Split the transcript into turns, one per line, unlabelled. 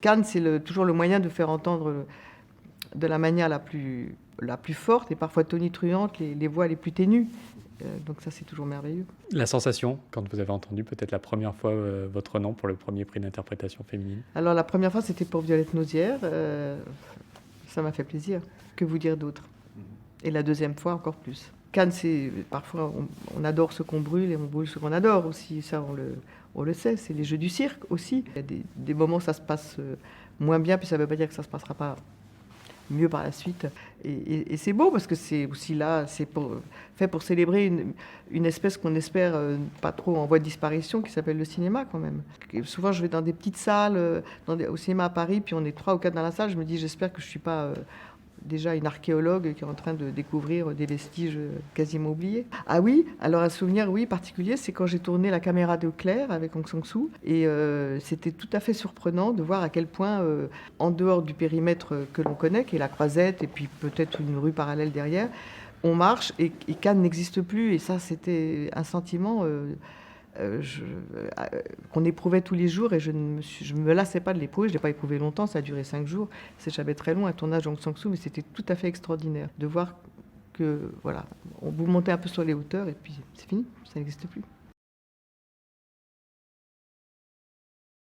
Cannes, c'est toujours le moyen de faire entendre de la manière la plus forte et parfois tonitruante les voix les plus ténues. Donc ça, c'est toujours merveilleux.
La sensation, quand vous avez entendu peut-être la première fois votre nom pour le premier prix d'interprétation féminine?
Alors la première fois, c'était pour Violette Nausière. Ça m'a fait plaisir. Que vous dire d'autre? Et la deuxième fois, encore plus. Cannes, c'est parfois, on adore ce qu'on brûle et on brûle ce qu'on adore aussi. Ça, on le sait. C'est les jeux du cirque aussi. Il y a des moments où ça se passe moins bien, puis ça ne veut pas dire que ça ne se passera pas mieux par la suite. Et c'est beau parce que c'est aussi là, c'est fait pour célébrer une espèce qu'on espère pas trop en voie de disparition, qui s'appelle le cinéma quand même. Et souvent, je vais dans des petites salles, au cinéma à Paris, puis on est 3 ou 4 dans la salle. Je me dis, j'espère que je suis pas déjà une archéologue qui est en train de découvrir des vestiges quasiment oubliés. Ah oui, alors un souvenir particulier, c'est quand j'ai tourné La caméra de Claire avec Aung San Suu. Et c'était tout à fait surprenant de voir à quel point, en dehors du périmètre que l'on connaît, qui est la Croisette, et puis peut-être une rue parallèle derrière, on marche et Cannes n'existe plus. Et ça, c'était un sentiment qu'on éprouvait tous les jours, et je ne me lassais pas de l'éprouver. Je ne l'ai pas éprouvé longtemps, ça a duré 5 jours. C'est jamais très long, un tournage d'Aung San Suu, mais c'était tout à fait extraordinaire de voir que, voilà, on vous montait un peu sur les hauteurs et puis c'est fini, ça n'existe plus.